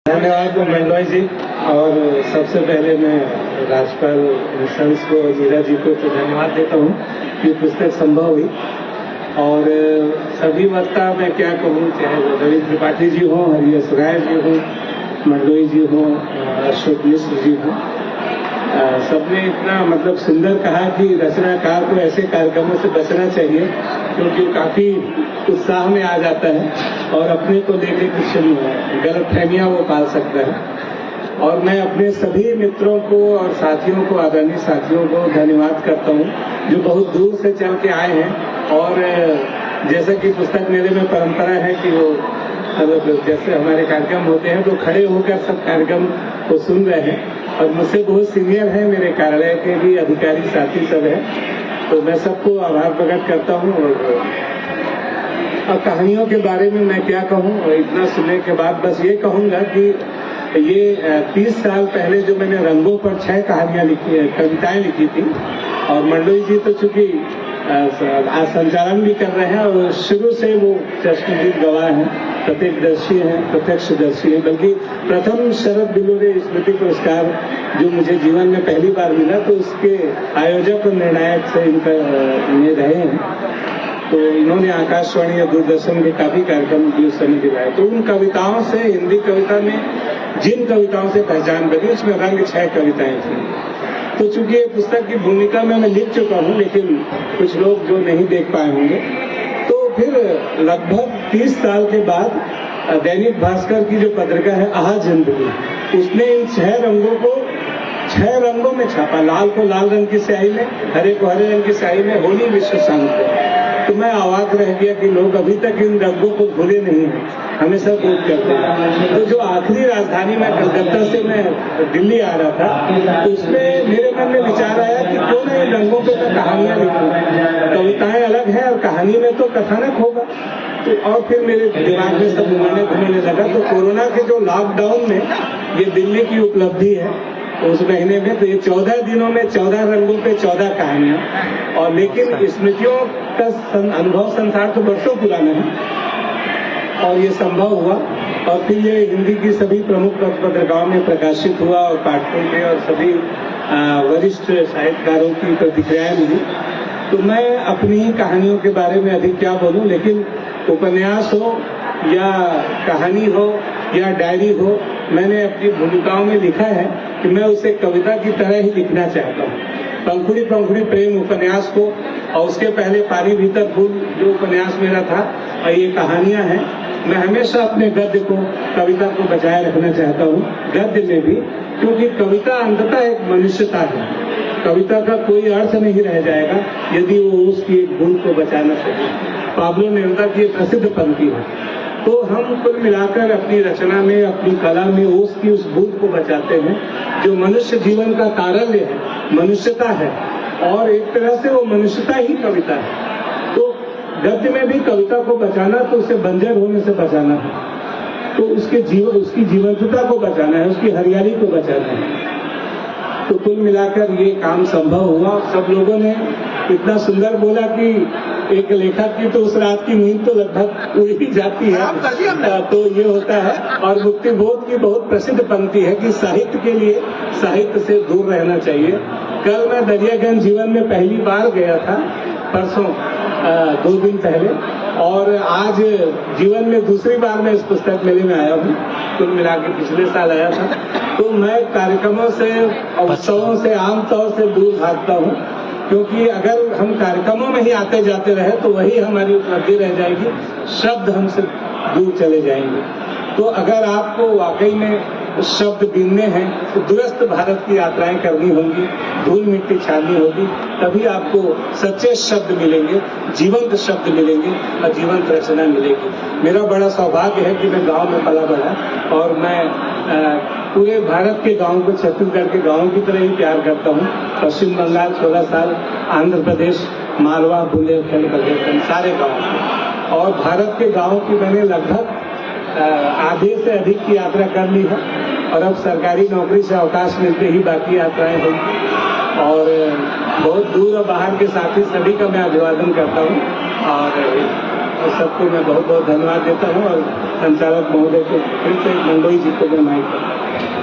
धन्यवाद मंडोई जी। और सबसे पहले मैं राजपाल इंस्टेंस को जीरा जी को तो धन्यवाद देता हूँ कि पुस्तक संभव हुई। और सभी वक्ता मैं क्या कहूँ, चाहे रविंद्र त्रिपाठी जी हों, हरियस राय जी हों, मंडोई जी हों, अशोक मिश्र जी हों, सबने इतना मतलब सुंदर कहा कि रचनाकार को ऐसे कार्यक्रमों से बचना चाहिए क्योंकि काफी उत्साह में आ जाता है और अपने को लेकर कुछ गलतफहमियां वो पाल सकता है। और मैं अपने सभी मित्रों को और साथियों को, आदरणीय साथियों को धन्यवाद करता हूँ जो बहुत दूर से चल के आए हैं। और जैसा कि पुस्तक मेले में परंपरा है कि वो मतलब जैसे हमारे कार्यक्रम होते हैं तो खड़े होकर सब कार्यक्रम को सुन रहे हैं। और मुझसे बहुत सीनियर है, मेरे कार्यालय के भी अधिकारी साथी सब है, तो मैं सबको आभार प्रकट करता हूँ। और कहानियों के बारे में मैं क्या कहूँ, इतना सुनने के बाद बस ये कहूँगा कि ये 30 साल पहले जो मैंने रंगों पर 6 कहानियां लिखी, कविताएं लिखी थी, और मंडोई जी तो चूंकि आज संचालन भी कर रहे हैं और शुरू से वो चश्मदीद गवाह हैं, प्रत्यक्षदर्शी हैं, प्रत्यक्षदर्शी हैं। बल्कि प्रथम शरद बिलोरे स्मृति पुरस्कार जो मुझे जीवन में पहली बार मिला तो उसके आयोजक और निर्णायक से इनका ये रहे हैं। तो इन्होंने आकाशवाणी या दूरदर्शन के काफी कार्यक्रम भी उस समय दिलाए। तो उन कविताओं से, हिंदी कविता में जिन कविताओं से पहचान बनी उसमें रंग 6 कविताएं थी। तो चूंकि ये पुस्तक की भूमिका में मैं लिख चुका हूँ, लेकिन कुछ लोग जो नहीं देख पाए होंगे, तो फिर लगभग 30 साल के बाद दैनिक भास्कर की जो पत्रिका है आहा जिंदगी, उसने इन 6 रंगों को 6 रंगों में छापा। लाल को लाल रंग की स्याही में, हरे को हरे रंग की स्याही में, होली विश्व शांति। तो मैं अवाक रह गया कि लोग अभी तक इन रंगों को भूले नहीं हैं, हमेशा कोट करते हैं। तो जो आखिरी राजधानी में कलकत्ता से मैं दिल्ली आ रहा था, तो उसमें मेरे मन में विचार आया कि क्यों ना इन रंगों पे तो कहानियां लिखूं। कविताएं अलग है और कहानी में तो कथानक होगा। तो और फिर मेरे दिमाग में सब घूमने लगा। तो कोरोना के जो लॉकडाउन में ये दिल्ली की उपलब्धि है उस महीने में, तो ये 14 दिनों में 14 रंगों पे 14 कहानियां। और लेकिन स्मृतियों का अनुभव संसार तो वर्षों पुराना है और ये संभव हुआ। और फिर ये हिंदी की सभी प्रमुख पत्रिकाओं में प्रकाशित हुआ और पाठकों के और सभी वरिष्ठ साहित्यकारों की प्रतिक्रियाएं मिली। तो मैं अपनी ही कहानियों के बारे में अधिक क्या बोलूं, लेकिन उपन्यास हो या कहानी हो या डायरी हो, मैंने अपनी भूमिकाओं में लिखा है कि मैं उसे कविता की तरह ही लिखना चाहता हूँ। पंखुड़ी पंखुड़ी प्रेम उपन्यास को, और उसके पहले पानी भीतर फूल जो उपन्यास मेरा था, और ये कहानियां हैं। मैं हमेशा अपने गद्य को, कविता को बचाए रखना चाहता हूँ, गद्य में भी, क्योंकि कविता अंततः एक मनुष्यता है। कविता का कोई अर्थ नहीं रह जाएगा यदि वो उसकी एक बूंद को बचा न सके। पाब्लो नेरुदा की प्रसिद्ध पंक्ति है। तो हम कुल मिलाकर अपनी रचना में, अपनी कला में ओस की उस बूंद को बचाते हैं जो मनुष्य जीवन का तारल्य है, मनुष्यता है, और एक तरह से वो मनुष्यता ही कविता है। तो गद्य में भी कविता को बचाना तो उसे बंजर होने से बचाना है, तो उसकी जीवंतता को बचाना है, उसकी हरियाली को बचाना है। तो कुल मिलाकर ये काम संभव हुआ। सब लोगों ने इतना सुंदर बोला कि एक लेखक की तो उस रात की नींद तो लगभग उड़ ही जाती है। तो ये होता है। और मुक्ति बोध की बहुत प्रसिद्ध पंक्ति है कि साहित्य के लिए साहित्य से दूर रहना चाहिए। कल मैं दरियागंज जीवन में पहली बार गया था, परसों 2 दिन पहले, और आज जीवन में दूसरी बार मैं इस पुस्तक मेले में आया हूँ। कुल मिला के पिछले साल आया था। तो मैं कार्यक्रमों से, उत्सवों से आमतौर से दूर भागता हूँ, क्योंकि अगर हम कार्यक्रमों में ही आते जाते रहे तो वही हमारी उपलब्धि रह जाएगी, शब्द हमसे दूर चले जाएंगे। तो अगर आपको वाकई में शब्द बीनने हैं तो दूरस्थ भारत की यात्राएं करनी होंगी, धूल मिट्टी छाननी होगी, तभी आपको सच्चे शब्द मिलेंगे, जीवंत शब्द मिलेंगे और जीवंत रचना मिलेगी। मेरा बड़ा सौभाग्य है कि मैं गांव में पला बढ़ा, और मैं पूरे भारत के गांव को छत्तीसगढ़ के गांवों की तरह ही प्यार करता हूँ। पश्चिम बंगाल 16 साल, आंध्र प्रदेश, मालवा, बुंदेलखंड, बघेलखंड, सारे गाँव, और भारत के गाँव की मैंने लगभग आधे से अधिक की यात्रा कर ली है। और अब सरकारी नौकरी से अवकाश मिलते ही बाकी यात्राएं होंगी। और बहुत दूर और बाहर के साथी सभी का मैं अभिवादन करता हूँ। और सबको मैं बहुत बहुत धन्यवाद देता हूँ और संचालक महोदय को फिर से मंडोई जी को मैं माइक करता हूँ।